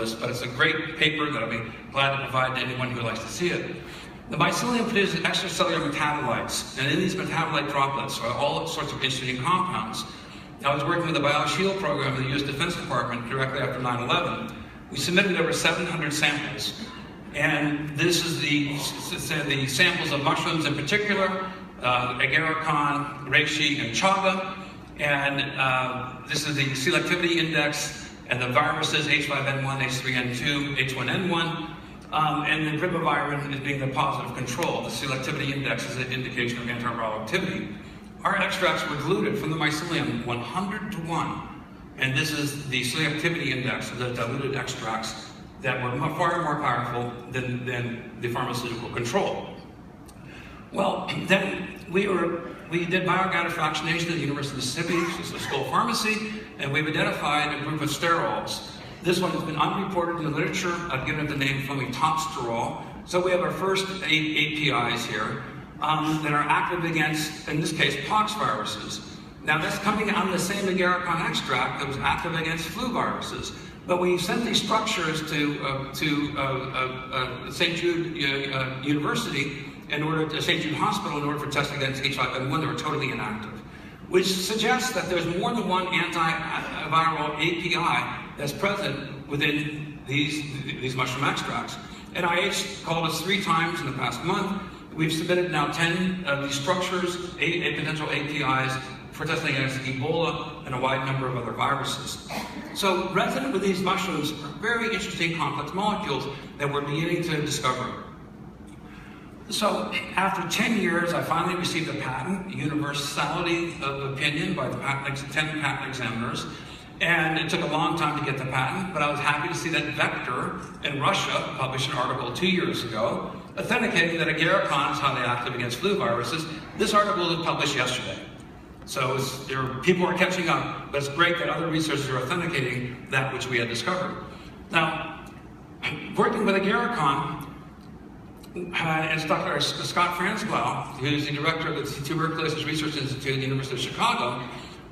this, but it's a great paper that I'll be glad to provide to anyone who likes to see it. The mycelium produces extracellular metabolites, and in these metabolite droplets are all sorts of interesting compounds. I was working with the BioShield program of the U.S. Defense Department directly after 9/11. We submitted over 700 samples, and this is the samples of mushrooms in particular, agarikon, reishi, and chaga, and this is the selectivity index, and the viruses H5N1, H3N2, H1N1, and the ribavirin is being the positive control. The selectivity index is an indication of antiviral activity. Our extracts were diluted from the mycelium 100 to 1, and this is the selectivity index of the diluted extracts that were far more powerful than the pharmaceutical control. Well, then we did bioorganic fractionation at the University of Mississippi, which is the School of Pharmacy, and we've identified a group of sterols. This one has been unreported in the literature. I've given it the name flumitosterol. So we have our first 8 APIs here that are active against, in this case, pox viruses. Now that's coming on the same agarikon extract that was active against flu viruses. But when you sent these structures to St. Jude University, St. Jude Hospital, in order for testing against H5N1, they were totally inactive, which suggests that there's more than one antiviral API that's present within these mushroom extracts. NIH called us 3 times in the past month. We've submitted now 10 of these structures, 8 potential APIs for testing against Ebola and a wide number of other viruses. So resident with these mushrooms are very interesting complex molecules that we're beginning to discover. So after 10 years, I finally received a patent, universality of opinion by the 10 patent examiners. And it took a long time to get the patent, but I was happy to see that Vector in Russia published an article 2 years ago authenticating that agarikon is highly active against flu viruses. This article was published yesterday. So people are catching up, but it's great that other researchers are authenticating that which we had discovered. Now, working with agarikon, it's Dr. Scott Franzblau, who's the director of the Tuberculosis Research Institute at the University of Chicago.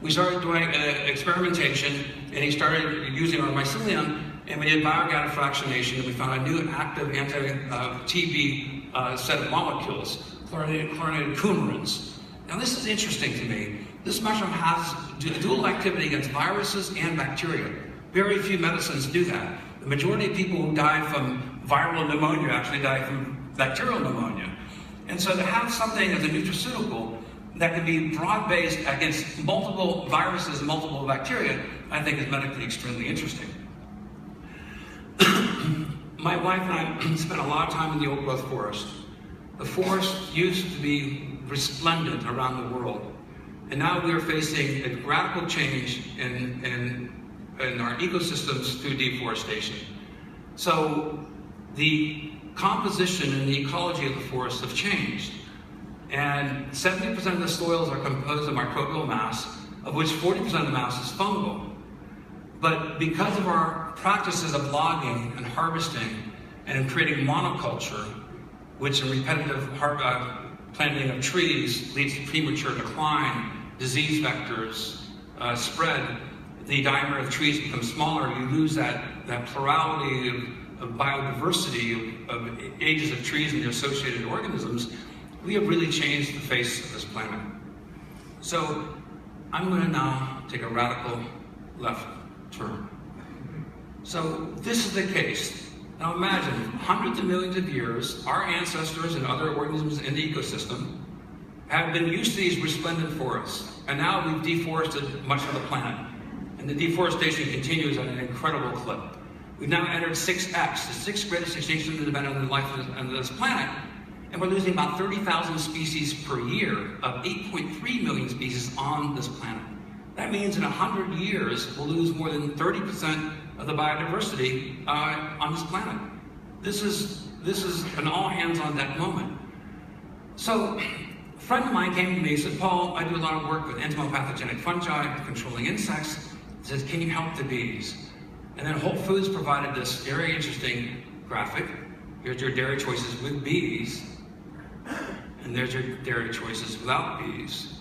We started doing experimentation, and he started using our mycelium, and we did bioorganic fractionation, and we found a new active anti-TB set of molecules, chlorinated coumarins. Now this is interesting to me. This mushroom has dual activity against viruses and bacteria. Very few medicines do that. The majority of people who die from viral pneumonia actually die from bacterial pneumonia. And so to have something as a nutraceutical that can be broad-based against multiple viruses and multiple bacteria, I think is medically extremely interesting. My wife and I spent a lot of time in the old growth forest. The forest used to be resplendent around the world, and now we are facing a radical change in our ecosystems through deforestation. So the composition and the ecology of the forests have changed. And 70% of the soils are composed of microbial mass, of which 40% of the mass is fungal. But because of our practices of logging and harvesting and creating monoculture, which in repetitive planting of trees leads to premature decline, disease vectors spread, the diameter of trees becomes smaller, you lose that plurality of biodiversity of ages of trees and the associated organisms. We have really changed the face of this planet. So I'm going to now take a radical left turn. So this is the case. Now imagine, hundreds of millions of years, our ancestors and other organisms in the ecosystem have been used to these resplendent forests, and now we've deforested much of the planet. And the deforestation continues at an incredible clip. We've now entered 6X, the 6th greatest extinction event in life on this planet, and we're losing about 30,000 species per year of 8.3 million species on this planet. That means in 100 years, we'll lose more than 30% of the biodiversity on this planet. This is an all-hands-on-deck moment. So a friend of mine came to me and said, Paul, I do a lot of work with entomopathogenic fungi, controlling insects. He says, can you help the bees? And then Whole Foods provided this very interesting graphic. Here's your dairy choices with bees, and there's your dairy choices without bees.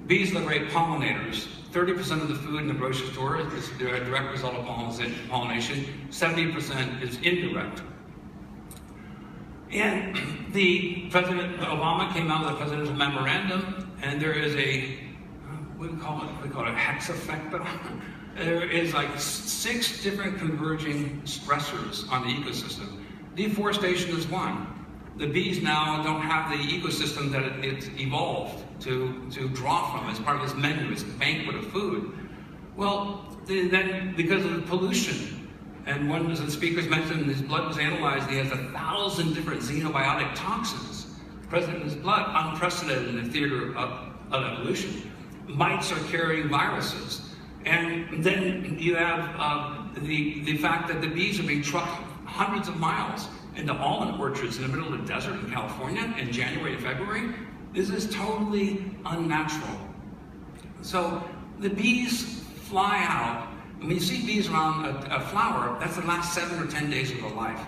Bees are great pollinators. 30% of the food in the grocery store is a direct result of pollination. 70% is indirect. And President Obama came out with a presidential memorandum, and there is we call it a hex effect. There is like 6 different converging stressors on the ecosystem. Deforestation is one. The bees now don't have the ecosystem that it's evolved to draw from as part of this menu, this banquet of food. Well, then because of the pollution, and one of the speakers mentioned his blood was analyzed, he has 1,000 different xenobiotic toxins present in his blood, unprecedented in the theater of evolution. Mites are carrying viruses. And then you have the fact that the bees are being trucked hundreds of miles into almond orchards in the middle of the desert in California in January and February. This is totally unnatural. So the bees fly out. When you see bees around a flower, that's the last 7 or 10 days of their life.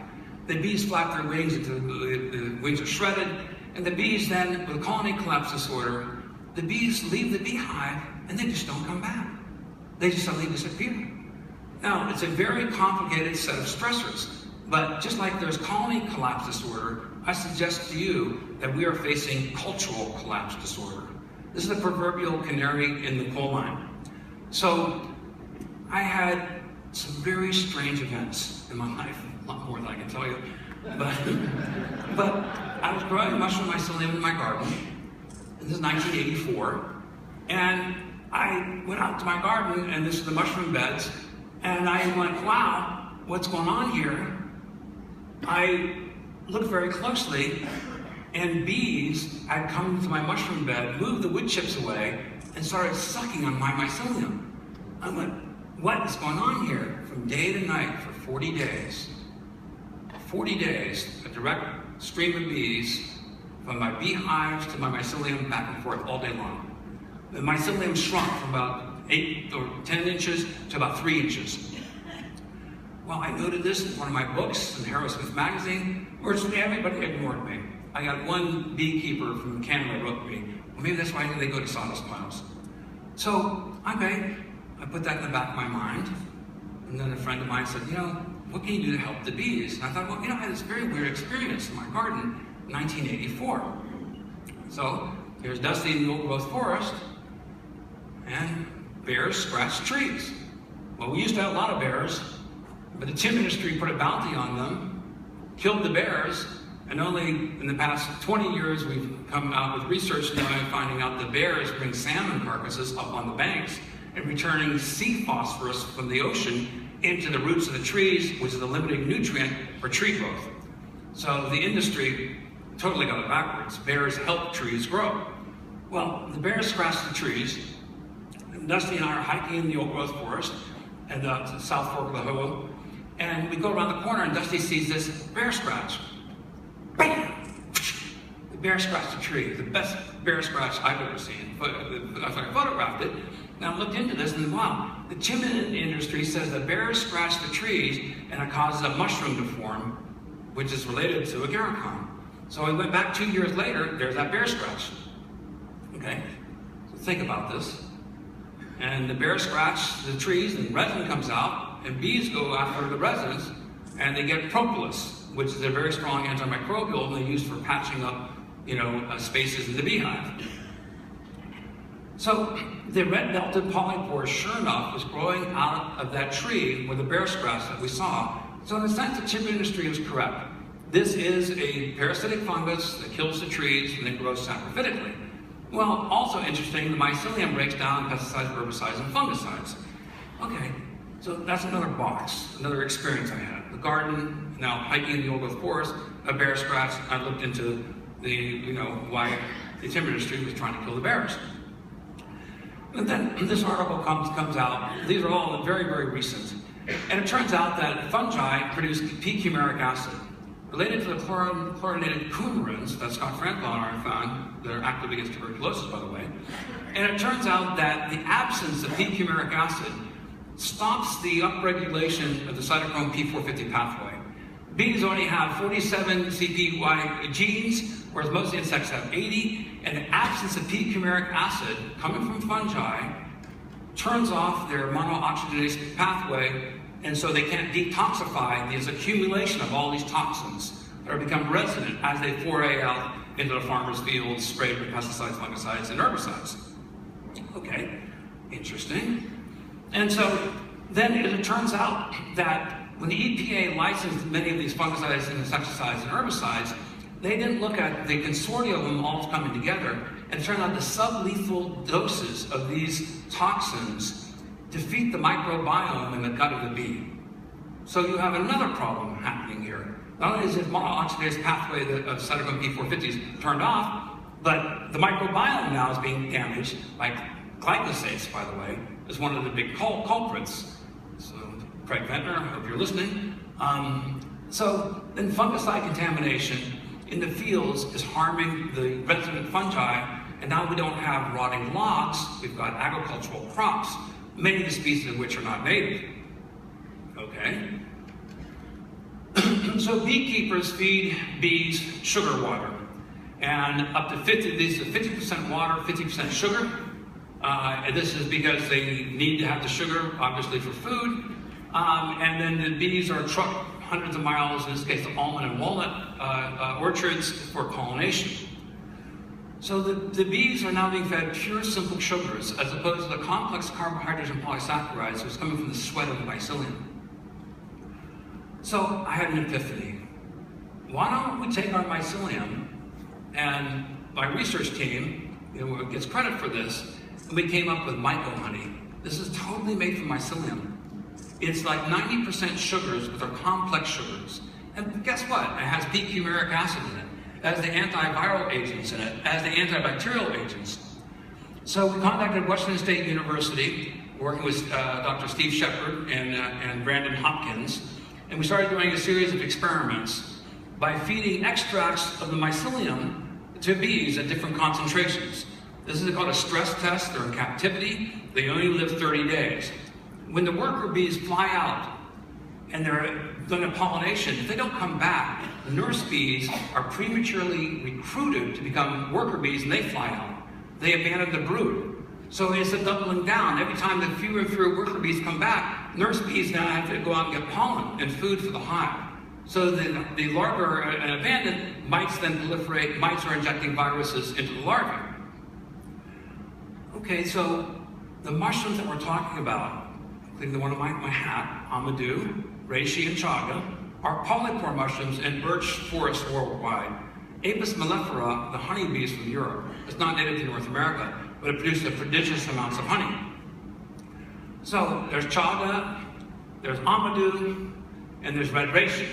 The bees flap their wings until the wings are shredded, and the bees then, with colony collapse disorder, the bees leave the beehive and they just don't come back. They just suddenly disappear. Now, it's a very complicated set of stressors. But just like there's colony collapse disorder, I suggest to you that we are facing cultural collapse disorder. This is the proverbial canary in the coal mine. So I had some very strange events in my life, a lot more than I can tell you. But I was growing mushroom mycelium in my garden. This is 1984. And I went out to my garden, and this is the mushroom beds, and I went, wow, what's going on here? I looked very closely, and bees had come into my mushroom bed, moved the wood chips away, and started sucking on my mycelium. I went, what is going on here? From day to night for 40 days. 40 days, a direct stream of bees from my beehives to my mycelium back and forth all day long. The mycelium shrunk from about 8 or 10 inches to about 3 inches. Well, I noted this in one of my books in Harrow Smith magazine. Virtually everybody ignored me. I got one beekeeper from Canada wrote me, well, maybe that's why they go to sawdust piles. So, okay, I put that in the back of my mind. And then a friend of mine said, you know, what can you do to help the bees? And I thought, well, you know, I had this very weird experience in my garden in 1984. So, here's Dusty in the old growth forest, and bears scratch trees. Well, we used to have a lot of bears, but the timber industry put a bounty on them, killed the bears, and only in the past 20 years we've come out with research now and finding out the bears bring salmon carcasses up on the banks and returning sea phosphorus from the ocean into the roots of the trees, which is a limiting nutrient for tree growth. So the industry totally got it backwards. Bears help trees grow. Well, the bears scratch the trees, and Dusty and I are hiking in the old growth forest at the South Fork of the Hoh, and we go around the corner and Dusty sees this bear scratch. Bam! The bear scratched a tree, the best bear scratch I've ever seen. I photographed it, and I looked into this, and wow, the timber industry says that bears scratch the trees and it causes a mushroom to form, which is related to agaricon. So I went back 2 years later, there's that bear scratch. Okay, so think about this. And the bear scratch the trees, and resin comes out, and bees go after the resins, and they get propolis, which is a very strong antimicrobial, and they use for patching up, spaces in the beehive. So the red-belted polypore, sure enough, was growing out of that tree with the bear scratch that we saw. So in a sense, the timber industry was correct. This is a parasitic fungus that kills the trees and then grows saprophytically. Well, also interesting, the mycelium breaks down pesticides, herbicides, and fungicides. Okay, so that's another box, another experience I had. The garden, now hiking in the old growth forest, a bear scratch. I looked into why the timber industry was trying to kill the bears. And then this article comes out. These are all very, very recent. And it turns out that fungi produce p-cumaric acid, related to the chlorinated coumarins that Scott Franklin and I found that are active against tuberculosis, by the way. And it turns out that the absence of p-cumaric acid stops the upregulation of the cytochrome P450 pathway. Bees only have 47 CPY genes, whereas most insects have 80, and the absence of p-cumaric acid coming from fungi turns off their monooxygenase pathway, and so they can't detoxify this accumulation of all these toxins that are become resident as they foray out into the farmer's fields, sprayed with pesticides, fungicides, and herbicides. Okay, interesting. And so then it turns out that when the EPA licensed many of these fungicides and insecticides and herbicides, they didn't look at the consortium of them all coming together, and it turned out the sublethal doses of these toxins defeat the microbiome in the gut of the bee. So you have another problem happening here. Not only is this monooxygenase pathway of cytochrome P450 turned off, but the microbiome now is being damaged by glyphosate, by the way, is one of the big culprits. So, Craig Ventnor, I hope you're listening. So then fungicide contamination in the fields is harming the resident fungi, and now we don't have rotting logs, we've got agricultural crops, many of the species of which are not native. Okay? So beekeepers feed bees sugar water, and up to 50% water, 50% sugar. And this is because they need to have the sugar, obviously, for food. And then the bees are trucked hundreds of miles, in this case, to almond and walnut orchards for pollination. So the bees are now being fed pure, simple sugars, as opposed to the complex carbohydrates and polysaccharides, which is coming from the sweat of the mycelium. So I had an epiphany. Why don't we take our mycelium, and my research team, gets credit for this, and we came up with myco honey. This is totally made from mycelium. It's like 90% sugars, but they're complex sugars. And guess what? It has p-cumaric acid in it. It has the antiviral agents in it. It has the antibacterial agents. So we contacted Washington State University, working with Dr. Steve Shepard and Brandon Hopkins, and we started doing a series of experiments by feeding extracts of the mycelium to bees at different concentrations. This is called a stress test. They're in captivity. They only live 30 days. When the worker bees fly out and they're doing a pollination, if they don't come back, the nurse bees are prematurely recruited to become worker bees and they fly out. They abandon the brood. So it's a doubling down. Every time the fewer and fewer worker bees come back, nurse bees now have to go out and get pollen and food for the hive. So the larvae are abandoned, mites then proliferate, mites are injecting viruses into the larvae. Okay, so the mushrooms that we're talking about, including the one on my hat, amadou, reishi, and chaga, are polypore mushrooms in birch forests worldwide. Apis mellifera, the honeybees from Europe, is not native to North America, but it produces prodigious amounts of honey. So there's chaga, there's amadou, and there's red reishi.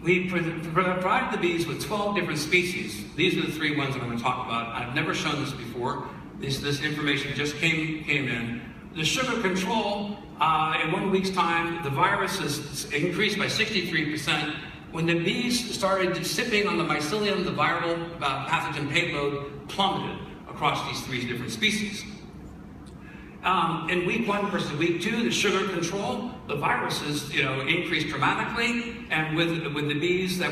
We provided the bees with 12 different species. These are the three ones that I'm going to talk about. I've never shown this before. This information just came in. The sugar control, in 1 week's time, the virus is increased by 63%. When the bees started sipping on the mycelium, the viral pathogen payload plummeted across these three different species. In week 1 versus week 2, the sugar control, the viruses, increased dramatically, and with the bees that